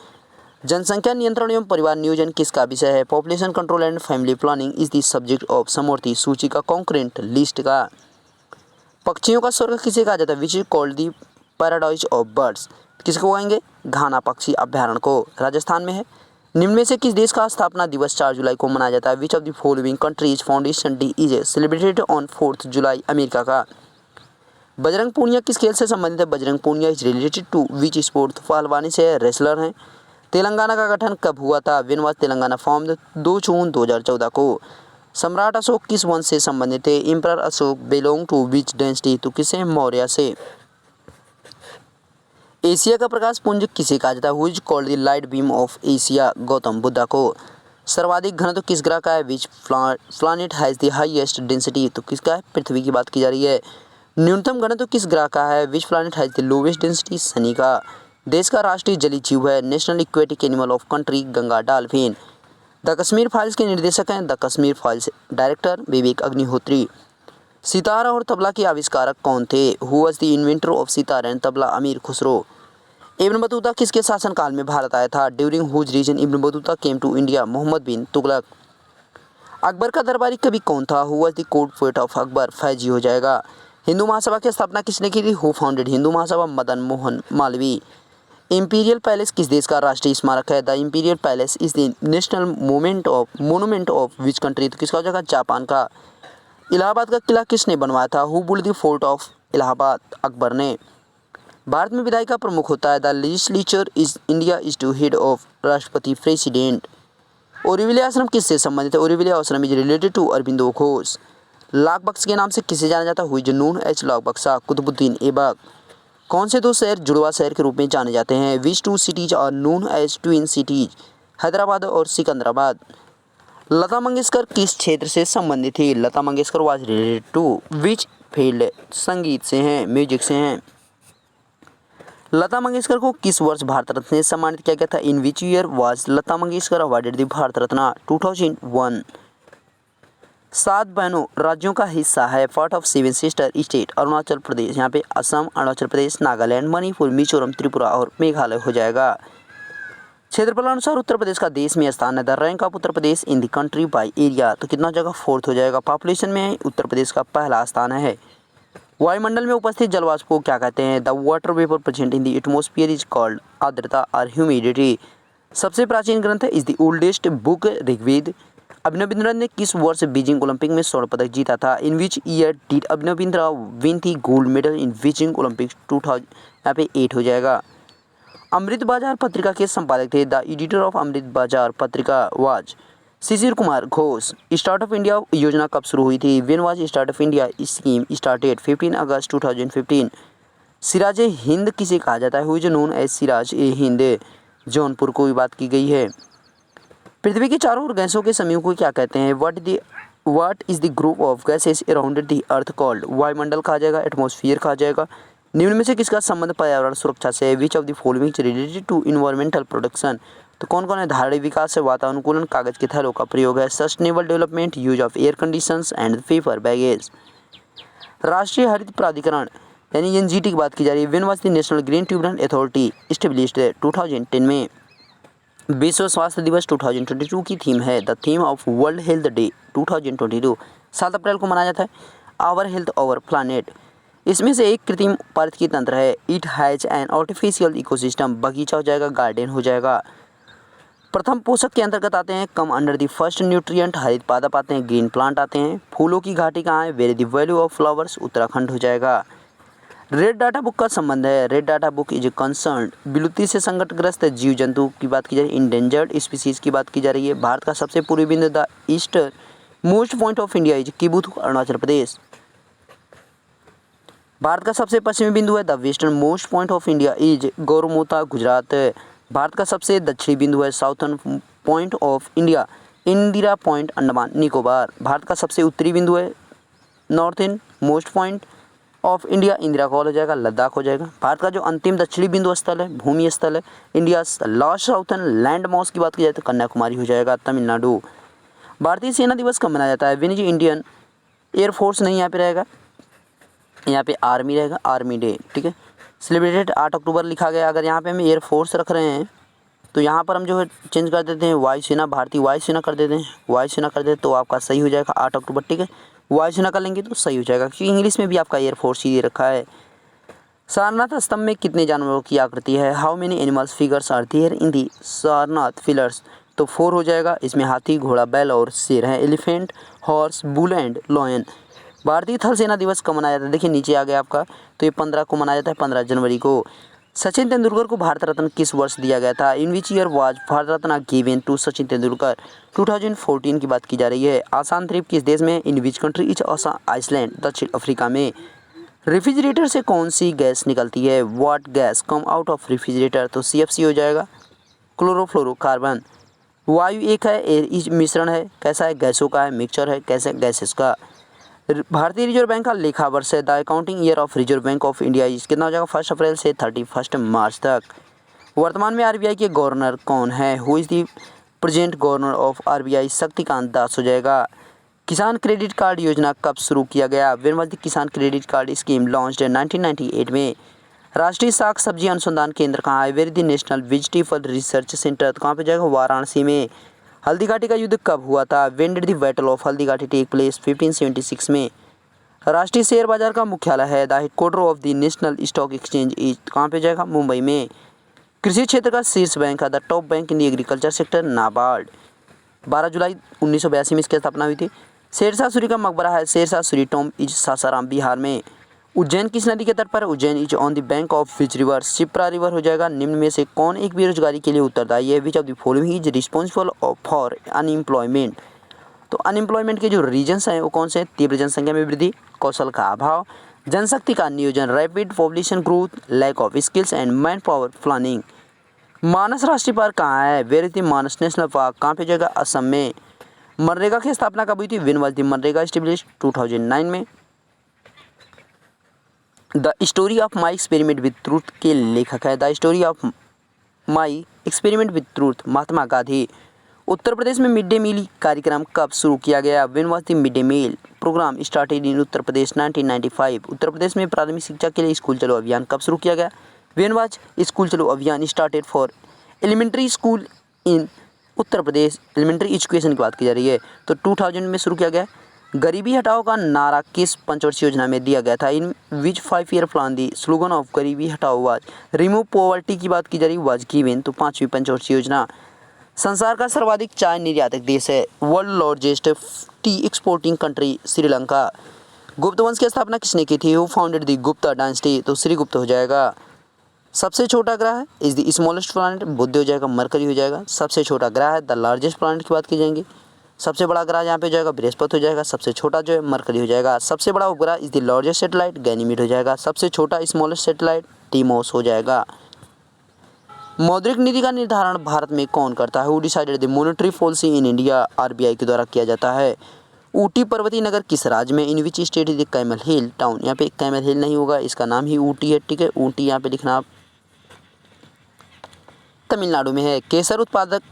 जनसंख्या नियंत्रण एवं परिवार नियोजन किसका विषय है, population control and family planning is the subject of समवर्ती सूची का कॉन्करेंट लिस्ट का। पक्षियों का स्वर्ग किसे कहा जाता है, which is called the paradise of birds, किसको कहेंगे, घाना पक्षी अभ्यारण्य को, राजस्थान में है। निम्न में से किस देश का स्थापना दिवस 4 जुलाई को मनाया जाता है, which of the following countries foundation day is celebrated on 4 जुलाई, अमेरिका का। बजरंग पूनिया किस खेल से संबंधित है, Bajrang Punia is related to which sport, पहलवानी से, रेसलर हैं। तेलंगाना का गठन कब हुआ था, व्हेन वाज तेलंगाना फॉर्म्ड, 2 जून 2014 को। सम्राट अशोक किस वंश से संबंधित थे, emperor Ashoka belong to which dynasty, तो किसे, मौर्य से। एशिया का प्रकाश पुंज किसे कहा जाता है, हुई is called the light beam of Asia, Gautam Buddha को। सर्वाधिक घनत्व किस ग्रह का है, which planet has the highest density, तो किसका है, पृथ्वी की बात की जा रही है। न्यूनतम घनत्व किस ग्रह का है, which planet has the lowest density, Shani का। देश का राष्ट्रीय जलीय जीव है, national aquatic animal of country, Ganga dolphin. The Kashmir files के निर्देशक हैं the Kashmir files director Vivek Agnihotri. Sitar और तबला के आविष्कारक कौन थे? Who was the inventor of sitar and tabla? अमीर खुसरो। इब्न बतूता किसके शासनकाल में भारत आया था? During whose reign Ibn Battuta came to India? Mohammad bin Tughlaq. Akbar का दरबारी कवि कौन था? Who was the court poet of Akbar? Faizi हो जाएगा। हिंदू महासभा की स्थापना किसने की थी? Who founded Hindu Mahasabha? Madan Mohan Malviya. Imperial palace किस देश का राष्ट्रीय स्मारक है? The imperial palace is the national monument of which country? तो किसका हो जाएगा? जापान का। इलाहाबाद का किला किसने बनवाया था? Who build the fort of Allahabad? Akbar ने। भारत में विधायी का प्रमुख होता है the legislature is India is to head of राष्ट्रपति प्रेसिडेंट। ओरिविले आश्रम किससे संबंधित है? Auroville Ashram is related to Aurobindo Ghosh. Lakh Bakhsh के नाम से किसे जाना जाता है? हुई जुनून एच लाख बख्शा। कुतुबुद्दीन ऐबक। कौन से दो शहर जुड़वा शहर के रूप में जाने जाते हैं? Which two cities are known as twin cities? Hyderabad और सिकंदराबाद। लता मंगेशकर किस क्षेत्र से संबंधित थी? Lata Mangeshkar was related to which field? संगीत से हैं, म्यूजिक से हैं। लता मंगेशकर को किस वर्ष भारत रत्न से सम्मानित किया गया था? In which year was Lata Mangeshkar awarded the Bharat Ratna? 2001। 7 बहनों राज्यों का हिस्सा है part of 7 sister state Arunachal Pradesh. यहाँ पे असम, अरुणाचल प्रदेश, नागालैंड, मणिपुर, मिजोरम, त्रिपुरा और मेघालय हो जाएगा। क्षेत्रफल अनुसार उत्तर प्रदेश का देश में स्थान है the rank of Uttar Pradesh in the country by area. तो कितना हो जाएगा? 4th हो जाएगा। पॉपुलेशन में उत्तर प्रदेश का पहला स्थान है। वायुमंडल में उपस्थित जलवाष्प को क्या कहते हैं? The water vapour present in the atmosphere is called आर्द्रता और ह्यूमिडिटी। सबसे प्राचीन ग्रंथ है is the oldest book Rigveda. Abhinav Bindra ने किस वर्ष बीजिंग ओलंपिक में स्वर्ण पदक जीता था? In which year did Abhinav Bindra win the gold medal in Beijing Olympics 2000? यहाँ पे 8 हो जाएगा। अमृत बाजार पत्रिका के संपादक थे? The editor of Amrita Bazar Patrika was Shishir Kumar Ghosh. Startup India योजना कब शुरू हुई थी? When was startup India scheme started? 15 अगस्त 2015। सिराज ए हिंद किसे कहा जाता है? Who is known as Siraj e Hind? Jaunpur को भी बात की गई है। पृथ्वी के चारों ओर गैसों के समूह को क्या कहते हैं? What is the group of gases around the earth called? वायुमंडल कहा जाएगा, एटमॉस्फेयर कहा जाएगा। निम्न में से किसका संबंध पर्यावरण सुरक्षा से है? Which of the following is related to environmental production? तो कौन कौन है? धारणीय विकास है, वातानुकूलन, कागज के थैलों का प्रयोग है, sustainable development, use of air conditions and paper baggage. राष्ट्रीय हरित प्राधिकरण यानी एनजीटी की बात की जा रही है। When was the national green tribunal authority established? 2010 में। विश्व स्वास्थ्य दिवस 2022 की थीम है the theme of world health day 2022 7 अप्रैल को मनाया जाता है। Our health our planet. इसमें से एक कृत्रिम पारिस्थितिकी तंत्र है। It has an artificial ecosystem. बगीचा हो जाएगा, गार्डन हो जाएगा। प्रथम पोषक के अंतर्गत आते हैं come under the first nutrient, हरित पादप आते हैं, ग्रीन प्लांट आते हैं। फूलों की घाटी कहाँ है? Where the valley of flowers, Uttarakhand हो जाएगा। रेड डाटा बुक का संबंध है। Red data book is concern विलुप्ति से संकटग्रस्त जीव जंतु की बात की जा रही है, इंडेंजर्ड स्पीसीज की बात की जा रही है। भारत का सबसे पूर्वी बिंदु the east most point of India is Kibithu, Arunachal Pradesh. भारत का सबसे पश्चिमी बिंदु है the western most point of India is Gaurmota, Gujarat. भारत का सबसे दक्षिणी बिंदु है southern point of India, Indira Point, Andaman Nicobar. भारत का सबसे उत्तरी बिंदु है northern most point of India, Indira Col हो जाएगा, लद्दाख हो जाएगा। भारत का जो अंतिम दक्षिणी बिंदु स्थल है, भूमि स्थल है, India last southern land mass की बात की जाए तो कन्याकुमारी हो जाएगा, तमिलनाडु। भारतीय सेना दिवस कब मनाया जाता है? व्हेन इज इंडियन एयरफोर्स नहीं यहाँ पे रहेगा, यहाँ पे आर्मी रहेगा, आर्मी डे, ठीक है। सेलिब्रेटेड 8 अक्टूबर लिखा गया। अगर यहाँ पे हम एयरफोर्स रख रहे हैं तो यहाँ पर हम जो है चेंज कर देते हैं वायुसेना, भारतीय वायुसेना कर देते हैं, वायुसेना कर देते तो आपका सही हो जाएगा 8 अक्टूबर, ठीक है। वायुसेना कर लेंगे तो सही हो जाएगा क्योंकि इंग्लिश में भी आपका एयरफोर्स ही दे रखा है। सारनाथ स्तंभ में कितने जानवरों की आकृति है? How many animals figures are there in the Sarnath pillars? तो 4 हो जाएगा। इसमें हाथी, घोड़ा, बैल और शेर हैं, elephant, horse, bull and lion. भारतीय थल सेना दिवस कब मनाया जाता है? देखिए नीचे आ गया आपका, तो ये 15 को मनाया जाता है, 15 जनवरी को। सचिन तेंदुलकर को भारत रत्न किस वर्ष दिया गया था? In which year was Bharat Ratna given to Sachin Tendulkar? 2014 की बात की जा रही है। आसान द्वीप किस देश में? In which country is Iceland, दक्षिण अफ्रीका में। रेफ्रिजरेटर से कौन सी गैस निकलती है? What gas come out of refrigerator? तो CFC हो जाएगा, क्लोरोफ्लोरोकार्बन। वायु एक है, एयर मिश्रण है, कैसा है? गैसों का है, मिक्सचर है, कैसे? गैसेस का। भारतीय रिजर्व बैंक का लेखा वर्ष है the accounting year of reserve bank of India इस कितना हो जाएगा? 1 अप्रैल से 31 मार्च तक। वर्तमान में RBI के गवर्नर कौन है? Who is the present governor of RBI Shaktikanta Das हो जाएगा। किसान क्रेडिट कार्ड योजना कब शुरू किया गया? When was the Kisan credit card scheme launched in 1998 में। राष्ट्रीय साग सब्जी अनुसंधान केंद्र कहाँ है? Where the national vegetable research centre, तो कहाँ पे जाएगा? वाराणसी में। हल्दी घाटी का युद्ध कब हुआ था? When did the battle of Haldi Ghati take place? 1576 में। राष्ट्रीय शेयर बाजार का मुख्यालय है the headquarter of the national stock exchange is, कहाँ पे जाएगा? मुंबई में। कृषि क्षेत्र का शीर्ष बैंक है the top bank in the agriculture sector, NABARD. 12 जुलाई 1982 में इसकी स्थापना हुई थी। शेरशाह सूरी का मकबरा है शेरशाह सूरी टॉम्ब इज सासाराम, बिहार में। उज्जैन किस नदी के तट पर है? Ujjain is on the bank of which river? Shipra river हो जाएगा। निम्न में से कौन एक बेरोजगारी के लिए उत्तरदायी है? Which of the following is responsible for unemployment? तो अनएम्प्लॉयमेंट के जो रीजन्स हैं वो कौन से हैं? तीव्र जनसंख्या में वृद्धि, कौशल का अभाव, जनशक्ति का नियोजन, rapid population growth, lack of skills and man power planning. Manas राष्ट्रीय पार्क कहाँ है? Where is the Manas national park? कहाँ पे जगह? असम में। मनरेगा की स्थापना कब हुई थी? व्हेन वाज द मनरेगा एस्टेब्लिश्ड? 2009 में। The story of my experiment with truth के लेखक है the story of my experiment with truth, Mahatma Gandhi. Uttar Pradesh में मिड डे मील कार्यक्रम कब शुरू किया गया? When was the mid day meal programme started in Uttar Pradesh? 1995। Uttar Pradesh में प्राथमिक शिक्षा के लिए स्कूल चलो अभियान कब शुरू किया गया? व्हेन वाज स्कूल चलो अभियान started for elementary school in Uttar Pradesh? Elementary education की बात की जा रही है, तो 2000 में शुरू किया गया। गरीबी हटाओ का नारा किस पंचवर्षीय योजना में दिया गया था? In which 5 year plan the slogan of गरीबी हटाओ वाज? रिमूव पॉवर्टी की बात की जा रही वाज गिवन, तो 5वीं पंचवर्षीय योजना। संसार का सर्वाधिक चाय निर्यातक देश है? World largest T exporting country Sri Lanka. गुप्त वंश की स्थापना किसने की थी? Who founded the Gupta dynasty? तो श्रीगुप्त हो जाएगा। सबसे छोटा ग्रह इज द स्मॉलेस्ट प्लैनेट? बुध हो जाएगा, मरकरी हो जाएगा। सबसे छोटा ग्रह है द लार्जेस्ट प्लैनेट की बात की जाएंगी। सबसे बड़ा ग्रह यहाँ पे हो जाएगा बृहस्पति हो जाएगा। सबसे छोटा जो है मरकरी हो जाएगा। सबसे बड़ा उपग्रह is the largest satellite, Ganymede हो जाएगा। सबसे छोटा स्मॉलेस्ट सैटेलाइट टीमोस हो जाएगा। मौद्रिक नीति का निर्धारण भारत में कौन करता है? Who decided the monetary policy in India? RBI के द्वारा किया जाता है। ऊटी पर्वतीय नगर किस राज्य में? In which state is the camel hill town? यहाँ पे कैमल हिल नहीं होगा, इसका नाम ही ऊटी है, ठीक है। ऊटी यहाँ पे लिखना आप, तमिलनाडु में है। केसर उत्पादक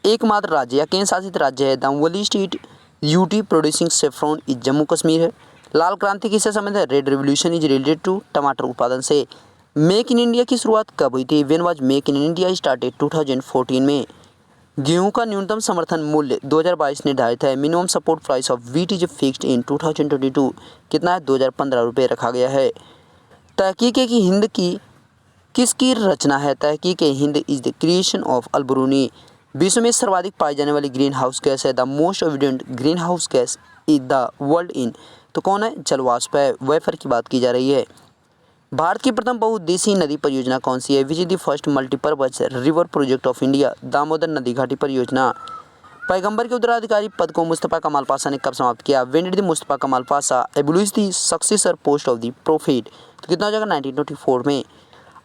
एकमात्र राज्य या केंद्र शासित राज्य है the only state UT producing saffron is Jammu Kashmir है। लाल क्रांति किससे संबंधित है? Red revolution is related to टमाटर उत्पादन से। मेक इन इंडिया की शुरुआत कब हुई थी? When was make in India started? 2014 में। गेहूं का न्यूनतम समर्थन मूल्य 2022 निर्धारित है। Minimum support price of wheat is fixed in 2022, कितना है? 2015 रुपये रखा गया है। तहकीक की हिंद की किसकी रचना है? Tahqiq Hind is the creation of Al Biruni. विश्व में सर्वाधिक पाई जाने वाली ग्रीन हाउस गैस है the most evident green house gas is the world in, तो कौन है? जलवाष्प है। वेफर की बात की जा रही है। भारत की प्रथम बहुउद्देशीय नदी परियोजना कौन सी है? Which is the first multipurpose river project of India? Damodar नदी घाटी परियोजना। पैगंबर के उत्तराधिकारी पद को मुस्तफा कमाल पाशा ने कब समाप्त किया? When did the Mustafa Kemal Pasha abolish the successor post of the prophet? तो कितना हो जाएगा? 1924 में।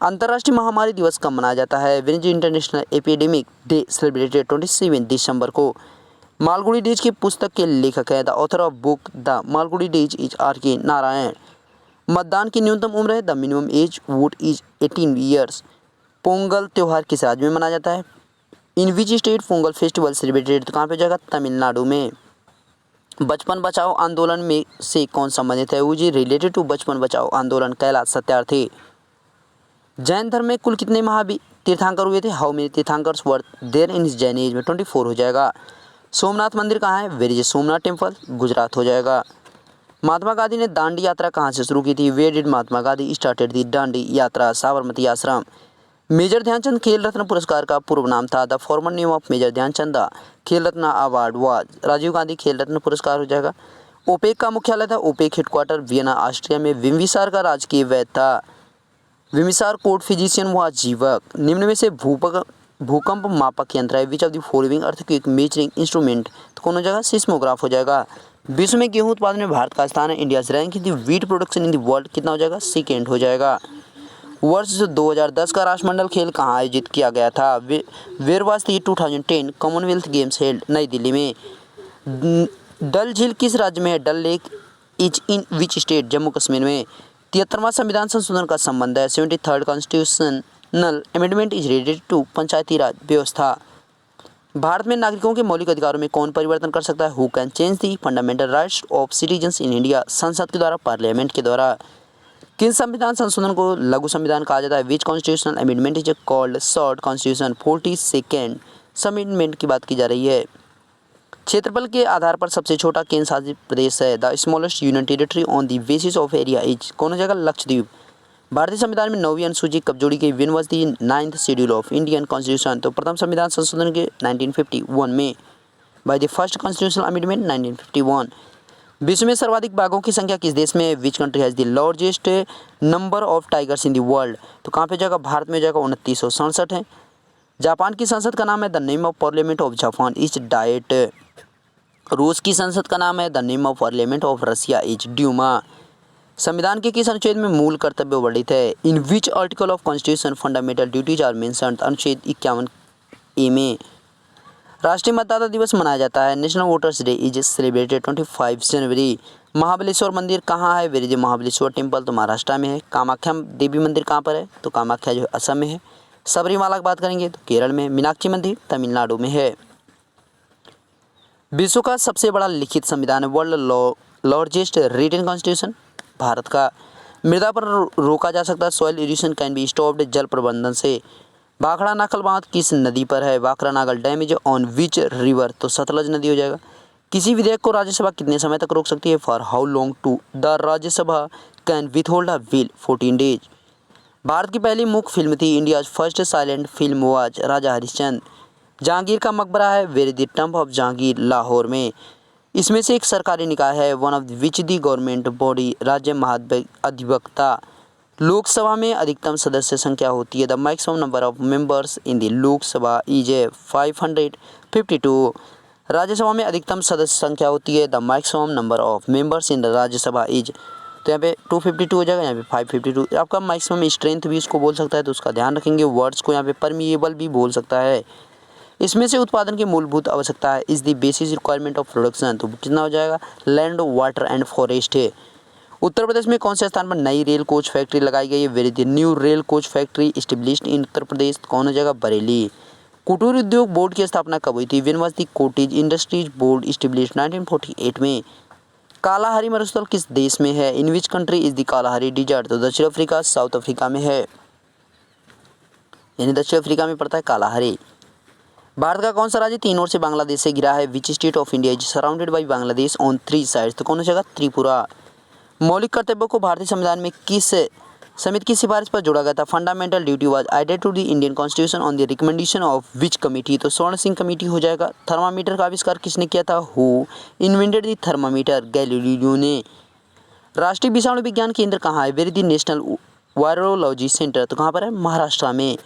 अंतर्राष्ट्रीय महामारी दिवस कब मनाया जाता है? When is international epidemic day celebrated? 27 दिसंबर को। मालगुडी डेज की पुस्तक के लेखक है the author of book the Malgudi days is RK Narayan. मतदान की न्यूनतम उम्र है the minimum age vote is 18 years. Pongal त्यौहार किस राज्य में मनाया जाता है? In which state Pongal festival celebrated? तो कहाँ पे जाएगा? तमिलनाडु में। बचपन बचाओ आंदोलन में से कौन संबंधित है? वो जी रिलेटेड टू बचपन बचाओ आंदोलन कैलाश सत्यार्थी। जैन धर्म में कुल कितने तीर्थांकर हुए थे? How many Tirthankars were there in Jain age में? 24 हो जाएगा। सोमनाथ मंदिर कहाँ है? Where is Somnath temple? Gujarat हो जाएगा। महात्मा गांधी ने दांडी यात्रा कहाँ से शुरू की थी? Where did Mahatma Gandhi started the Dandi Yatra? Sabarmati आश्रम। मेजर ध्यानचंद खेल रत्न पुरस्कार का पूर्व नाम था the former name of major Dhyan Chand Khel Ratna award was? Rajiv Gandhi Khel Ratna पुरस्कार हो जाएगा। ओपेक का मुख्यालय था ओपेक हेडक्वार्टर वियना ऑस्ट्रिया में। बिम्बिसार का राजकीय वैद्य था बिम्बिसार कोर्ट फिजिशियन व जीवक। निम्न में से भूकंप मापक यंत्र है which of the following earthquake measuring instrument? तो कौन हो जाएगा? सिस्मोग्राफ हो जाएगा। विश्व में गेहूं उत्पादन में भारत का स्थान है। India's rank in the wheat production in the world कितना हो जाएगा? सेकेंड हो जाएगा। वर्ष 2010 का राष्ट्रमंडल खेल कहाँ आयोजित किया गया था? Where was the 2010 Commonwealth Games held? Nai Delhi में। डल झील किस राज्य में है? Dal lake is in which state? Jammu Kashmir में। 73वां संविधान संशोधन का संबंध है 73rd constitutional amendment is related to panchayati raj व्यवस्था। भारत में नागरिकों के मौलिक अधिकारों में कौन परिवर्तन कर सकता है? Who can change the fundamental rights of citizens in India? संसद के द्वारा, पार्लियामेंट के द्वारा। किन संविधान संशोधन को लघु संविधान कहा जाता है? Which constitutional amendment is called short constitution? 42nd amendment की बात की जा रही है। क्षेत्रफल के आधार पर सबसे छोटा केंद्र शासित प्रदेश है? The smallest union territory on the basis of area is? कौन हो जाएगा? लक्षद्वीप। भारतीय संविधान में 9वीं अनुसूची कब जोड़ी गई? When was the 9th schedule of Indian constitution? तो प्रथम संविधान संशोधन के 1951 में, by the first constitutional amendment 1951। विश्व में सर्वाधिक बाघों की संख्या किस देश में है? Which country has the largest number of tigers in the world? तो कहाँ पे जाएगा? भारत में जाएगा। 2967 है। जापान की संसद का नाम है the name of parliament of Japan is Diet. रूस की संसद का नाम है the name of parliament of Russia is Duma. संविधान के किस अनुच्छेद में मूल कर्तव्य वर्णित है? In which article of constitution fundamental duties are mentioned? अनुच्छेद 51A में। राष्ट्रीय मतदाता दिवस मनाया जाता है? National voters day is celebrated 25 जनवरी। महाबलेश्वर मंदिर कहाँ है? Where is Mahabaleshwar temple? तो महाराष्ट्र में है। कामाख्या देवी मंदिर कहाँ पर है? तो कामाख्या जो है असम में है। सबरीमाला की बात करेंगे तो केरल में। मीनाक्षी मंदिर तमिलनाडु में है। विश्व का सबसे बड़ा लिखित संविधान है? World largest written constitution? Bharat का। मृदा पर रोका जा सकता है? Soil erosion can be stopped जल प्रबंधन से। भाखड़ा नाकल बांध किस नदी पर है? Bhakra Nangal dam is on which river? तो सतलज नदी हो जाएगा। किसी विधेयक को राज्यसभा कितने समय तक रोक सकती है? For how long to the Rajya Sabha can withhold a bill? 14 days. भारत की पहली मूक फिल्म थी? India's first silent film was Raja Harishchandra. Jahangir का मकबरा है? Where is the tomb of Jahangir? Lahore में। इसमें से एक सरकारी निकाय है? One of which the government body? राज्य महाधिवक्ता। लोकसभा में अधिकतम सदस्य संख्या होती है? The maximum number of members in the Lok Sabha is 552। Rajya Sabha में अधिकतम सदस्य संख्या होती है? The maximum number of members in the Rajya Sabha is? तो यहाँ पे 252 हो जाएगा, यहाँ पे 552। आपका मैक्सिमम स्ट्रेंथ भी इसको बोल सकता है, तो उसका ध्यान रखेंगे। वर्ड्स को यहाँ पे परमिएबल भी बोल सकता है। इसमें से उत्पादन की मूलभूत आवश्यकता है? Is the basis requirement of production? तो कितना हो जाएगा? लैंड, वाटर एंड फॉरेस्ट है। उत्तर प्रदेश में कौन से स्थान पर नई रेल कोच फैक्ट्री लगाई गई है? Where is the new rail coach factory established in Uttar Pradesh? कौन हो जाएगा? बरेली। कुटीर उद्योग बोर्ड की स्थापना कब हुई थी? When was the cottage industries board established? 1948 में। कालाहारी मरुस्थल किस देश में है? In which country is the Kalahari desert? तो दक्षिण अफ्रीका, साउथ अफ्रीका में है, यानी दक्षिण अफ्रीका में पड़ता है कालाहारी। भारत का कौन सा राज्य 3 ओर से बांग्लादेश से घिरा है? Which state of India is surrounded by Bangladesh on 3 sides? तो कौन हो जाएगा? त्रिपुरा। मौलिक कर्तव्यों को भारतीय संविधान में किस समिति की सिफारिश पर जोड़ा गया था? Fundamental duty was added to the Indian constitution on the recommendation of which committee? तो स्वर्ण सिंह कमेटी हो जाएगा। थर्मामीटर का आविष्कार किसने किया था? Who invented the thermometer? Galileo ने। राष्ट्रीय विषाणु विज्ञान केंद्र कहाँ है? Where is the national virology centre? तो कहाँ पर है? महाराष्ट्र में।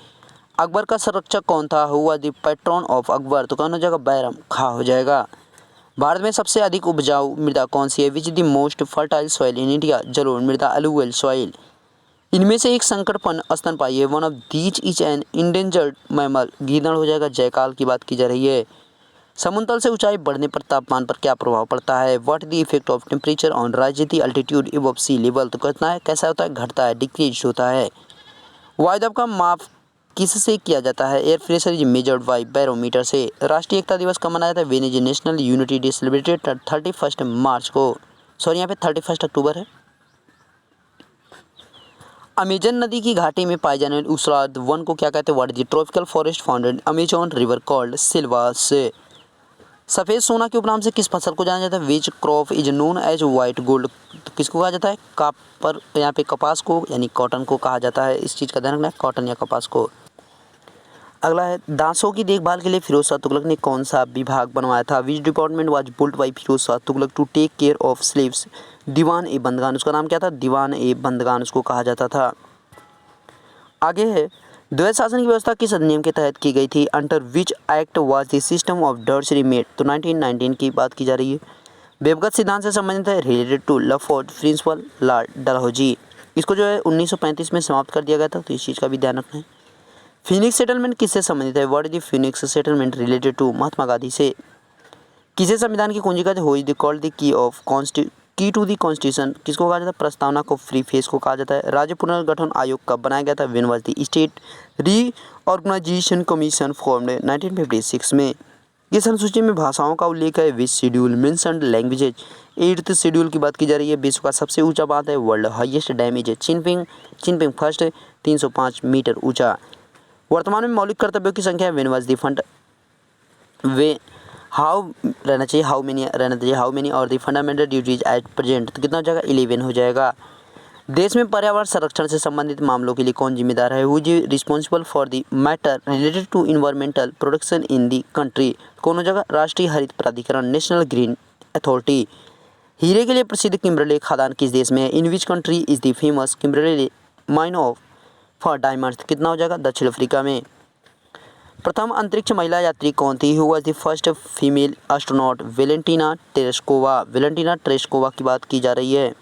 अकबर का संरक्षक कौन था? Who was the pattern of Akbar? तो कौन हो जाएगा? बैरम खा हो जाएगा। भारत में सबसे अधिक उपजाऊ मृदा कौन सी है? Which the most fertile soil in India? जलोढ़ मृदा, अलुवियल सॉइल। इनमें से एक संकटपन्न स्तनपायी है? One of these is an endangered mammal? गीदड़ हो जाएगा। जयकाल की बात की जा रही है। समुद्र तल से ऊंचाई बढ़ने पर तापमान पर क्या प्रभाव पड़ता है? What the effect of temperature on rise the altitude above sea level? तो कितना है? कैसा होता है? घटता है, डिक्रीज होता है। वायुदाब का माप किससे किया जाता है? Air pressure is measured by barometer से। राष्ट्रीय एकता दिवस कब मनाया जाता है? When is national unity day celebrated? 31 मार्च को। सॉरी, यहाँ पे 31 अक्टूबर है। अमेजन नदी की घाटी में पाए जाने वाले उष्णकटिबंधीय वन को क्या कहते हैं? What is the tropical forest found in Amazon river called? Selvas. सफ़ेद सोना के उपनाम से किस फसल को जाना जाता है? Which crop is known as white gold? तो किसको कहा जाता है? कापर, यहाँ पे कपास को यानी कॉटन को कहा जाता है। इस चीज़ का ध्यान रखना है, कॉटन या कपास को। अगला है, दासों की देखभाल के लिए फिरोज शाह तुगलक ने कौन सा विभाग बनवाया था? Which department was built by Firoz Shah Tughlaq to take care of slaves? Diwan e Bandagan. उसका नाम क्या था? दीवान ए बंदगान उसको कहा जाता था। आगे है, द्वैत शासन की व्यवस्था किस अधिनियम के तहत की गई थी? Under which act was the system of dyarchy made? तो 1919 की बात की जा रही है। व्यवगत सिद्धांत से संबंधित है? रिलेटेड टू लफोर्ड प्रिंसिपल लॉर्ड डलहौजी। इसको जो है 1935 में समाप्त कर दिया गया था, तो इस चीज़ का भी ध्यान रखना है। फिनिक्स सेटलमेंट किससे संबंधित है? What is the Phoenix settlement? Related to Mahatma Gandhi से। किसे संविधान की कुंजी कहते हैं? Called the key to the constitution? किसको कहा जाता है? प्रस्तावना को, फ्री फेस को कहा जाता है। राज्य पुनर्गठन आयोग कब बनाया गया था? When was the state reorganisation commission formed? 1956 में। इस अनुसूची में भाषाओं का उल्लेख है। Which schedule mentioned languages. 8th schedule की बात की जा रही है। विश्व का सबसे ऊंचा बांध है। World highest dam is Jinping first 305 metre ऊंचा। वर्तमान में मौलिक कर्तव्यों की संख्या when was the fund way how रहना चाहिए how many are the fundamental duties at present, तो कितना हो जाएगा 11 हो जाएगा। देश में पर्यावरण संरक्षण से संबंधित मामलों के लिए कौन जिम्मेदार है। Who is responsible for the matter related to environmental protection in the country, कौन हो जाएगा राष्ट्रीय हरित प्राधिकरण नेशनल ग्रीन अथॉरिटी। हीरे के लिए प्रसिद्ध किम्बरले खदान किस देश में है। In which country is the famous Kimberley mine of for diamonds, कितना हो जाएगा दक्षिण अफ्रीका में। प्रथम अंतरिक्ष महिला यात्री कौन थी। Who was the first female astronaut. Valentina Tereshkova की बात की जा रही है।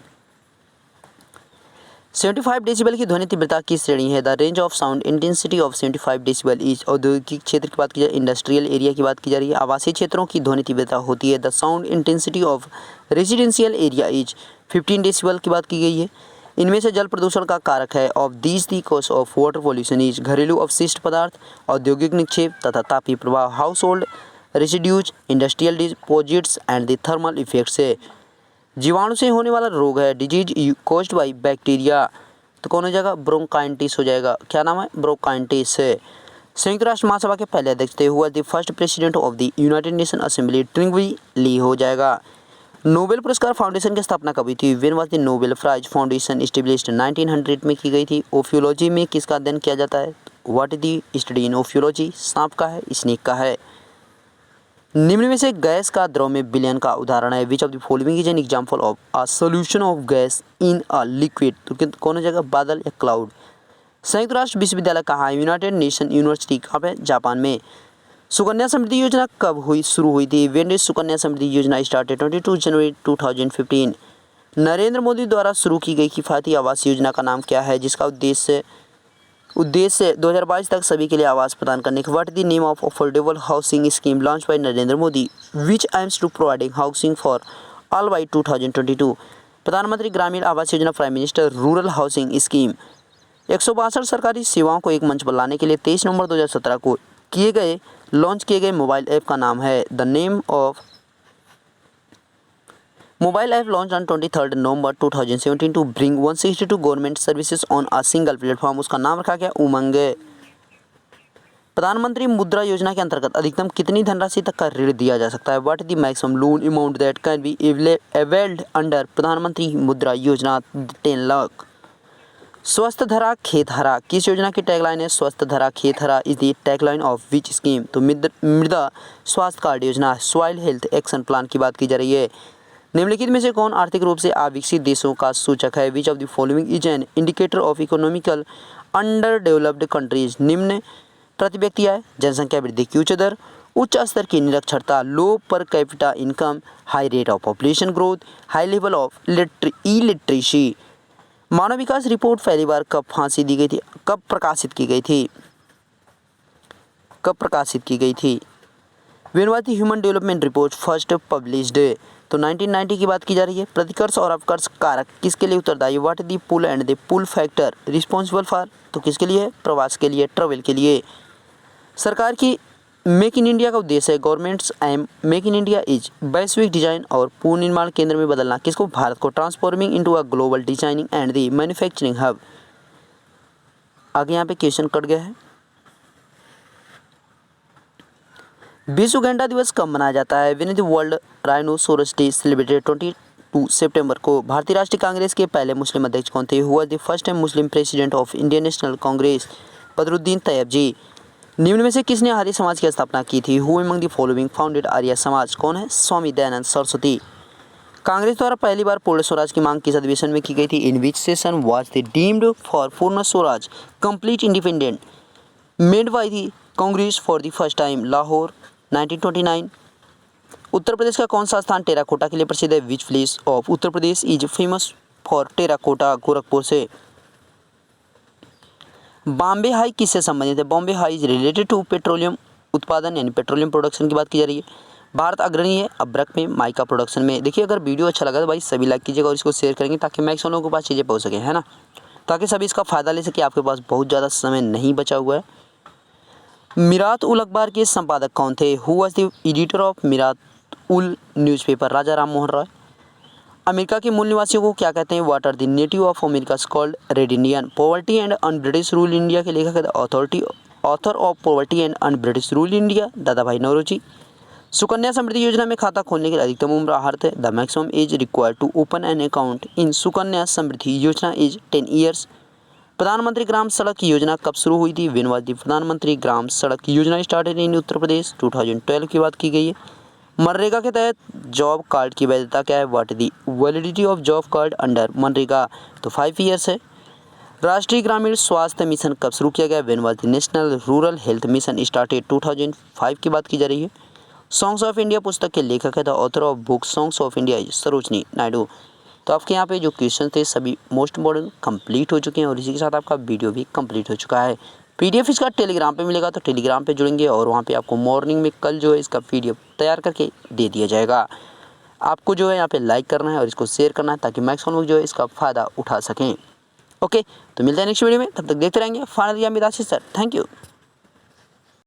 75 डेसिबल की ध्वनि तीव्रता की श्रेणी है। The range of sound intensity of 75 decibel is. औद्योगिक क्षेत्र की बात की जाए, इंडस्ट्रियल एरिया की बात की जा रही है। आवासीय क्षेत्रों की ध्वनि तीव्रता होती है। The sound intensity of residential area is 15 decibel की बात की गई है। इनमें से जल प्रदूषण का कारक है। Of this the cause of water pollution is. घरेलू अवशिष्ट पदार्थ, औद्योगिक निक्षेप तथा तापीय प्रभाव, house hold residues, industrial deposits and the thermal effects है। जीवाणु से होने वाला रोग है। डिजीज कॉज्ड बाई बैक्टीरिया, तो कौन हो जाएगा ब्रोंकाइटिस हो जाएगा। क्या नाम है ब्रोंकाइटिस है। संयुक्त राष्ट्र महासभा के पहले अध्यक्ष थे। हुआ the first president of the United Nation Assembly Trygve Lie हो जाएगा। नोबेल पुरस्कार फाउंडेशन की स्थापना कभी थी। When was the Nobel prize foundation established 1900 में की गई थी। ओफियोलॉजी में किसका अध्ययन किया जाता है। What is the study in ओफियोलॉजी, सांप का है स्नेक का है। निम्न में से गैस का द्रव में विलयन का उदाहरण है। Which of the following is an example of a solution of gas in a liquid, तो कौन हो जाएगा बादल या क्लाउड। संयुक्त राष्ट्र विश्वविद्यालय कहाँ है। यूनाइटेड नेशन यूनिवर्सिटी कहाँ पे जापान में। सुकन्या समृद्धि योजना कब शुरू हुई थी। व्हेन डिड सुकन्या समृद्धि योजना स्टार्टेड 22 जनवरी 2015। नरेंद्र मोदी द्वारा शुरू की गई किफायती आवास योजना का नाम क्या है, जिसका उद्देश्य 2022 तक सभी के लिए आवास प्रदान करने का। What the name of affordable housing scheme launch by Narendra Modi which aims to providing housing for all by 2022। Pradhan Mantri Gramin Awas Yojana, prime minister rural housing scheme. 162 सरकारी सेवाओं को एक मंच पर लाने के लिए 23 नवंबर 2017 को लॉन्च किए गए मोबाइल ऐप का नाम है। The name of mobile app launch on 23 November 2017 to bring 162 government services on a single platform, उसका नाम रखा गया उमंग। प्रधानमंत्री मुद्रा योजना के अंतर्गत अधिकतम कितनी धनराशि तक का ऋण दिया जा सकता है। What is the maximum loan amount that can be availed under प्रधानमंत्री मुद्रा योजना 10 लाख। स्वस्थ धरा खेत हरा किस योजना की टैगलाइन है। स्वस्थ धरा खेत हरा is the tagline of which scheme, तो मृदा स्वास्थ्य कार्ड योजना, सॉइल हेल्थ एक्शन प्लान की बात की जा रही है। निम्नलिखित में से कौन आर्थिक रूप से अविकसित देशों का सूचक है। Which of the following is an indicator of economical under developed countries. निम्न प्रति व्यक्ति है। जनसंख्या वृद्धि की उच्च दर, उच्च स्तर की निरक्षरता, low per capita income, high rate of population growth, high level of illiteracy. मानव विकास रिपोर्ट पहली बार कब प्रकाशित की गई थी। When was the human development report first published, तो 1990 की बात की जा रही है। प्रतिकर्ष और अपकर्ष कारक किसके लिए उत्तरदायी। What is the pull and the pull factor responsible for, तो किसके लिए प्रवास के लिए ट्रेवल के लिए। सरकार की मेक इन इंडिया का उद्देश्य है। Government's aim make in India is वैश्विक डिजाइन और पूर्ण निर्माण केंद्र में बदलना किसको, भारत को। Transforming into a global designing and the manufacturing hub. आगे यहाँ पे क्वेश्चन कट गया है। विश्व गैंडा दिवस कब मनाया जाता है। When the world rhinoceros day celebrated 22 सितंबर को। भारतीय राष्ट्रीय कांग्रेस के पहले मुस्लिम अध्यक्ष कौन थे। Who was the first time Muslim president of Indian National Congress, Badruddin Tyabji. निम्न में से किसने आर्य समाज की स्थापना की थी। Who among the following founded Arya Samaj, कौन है, स्वामी दयानंद सरस्वती। कांग्रेस द्वारा पहली बार पूर्ण स्वराज की मांग किस अधिवेशन में की गई थी। In which session was the deemed for Purna Swaraj complete independent made by the Congress for the first time, Lahore 1929। Uttar Pradesh का कौन सा स्थान टेराकोटा के लिए प्रसिद्ध है। Which place of Uttar Pradesh is famous for terracotta, Gorakhpur से। बॉम्बे हाई किससे संबंधित है। Bombay High is related to petroleum उत्पादन यानी पेट्रोलियम प्रोडक्शन की बात की जा रही है। भारत अग्रणी है अब्रक में, माइका प्रोडक्शन में। देखिए अगर वीडियो अच्छा लगा तो भाई सभी लाइक कीजिएगा और इसको शेयर करेंगे ताकि मैक्सिमम लोगों के पास चीज़ें पहुँच सकें, है ना, ताकि सभी इसका फ़ायदा ले सके। आपके पास बहुत ज़्यादा समय नहीं बचा हुआ है। मीरात उल अखबार के संपादक कौन थे? Who was the editor of Mirat ul newspaper? Raja Ram Mohan Roy. America के मूल निवासियों को क्या कहते हैं? What are the native of America called? Red Indian. Poverty and un British rule India के लेखक author of poverty and un British rule India? Dadabhai Naoroji. Sukanya Samriddhi योजना में खाता खोलने की अधिकतम उम्र अर्थ है? The maximum age required to open an account in Sukanya Samriddhi Yojana is 10 years. प्रधानमंत्री ग्राम सड़क योजना कब शुरू हुई थी? व्हेन वाज द प्रधानमंत्री ग्राम सड़क योजना स्टार्टेड इन उत्तर प्रदेश? 2012 की बात की गई है। मनरेगा के तहत जॉब कार्ड की वैधता क्या है? What the validity of job card under MNREGA? तो 5 ईयर्स है। राष्ट्रीय ग्रामीण स्वास्थ्य मिशन कब शुरू किया गया? When was the national rural health mission started? 2005 की बात की जा रही है। सॉन्ग्स ऑफ इंडिया पुस्तक के लेखक है? The author of book songs of India Sarojini Naidu. तो आपके यहाँ पे जो क्वेश्चन थे सभी मोस्ट इम्पोर्टेंट कंप्लीट हो चुके हैं और इसी के साथ आपका वीडियो भी कंप्लीट हो चुका है। पीडीएफ इसका टेलीग्राम पे मिलेगा, तो टेलीग्राम पे जुड़ेंगे और वहाँ पे आपको मॉर्निंग में कल जो है इसका पीडीएफ तैयार करके दे दिया जाएगा। आपको जो है यहाँ पे लाइक करना है और इसको शेयर करना है ताकि मैक्सिमम लोग जो है इसका फ़ायदा उठा सकें। ओके, तो मिलते हैं नेक्स्ट वीडियो में, तब तक देखते रहेंगे फाइनल या मिराज सर। Thank you.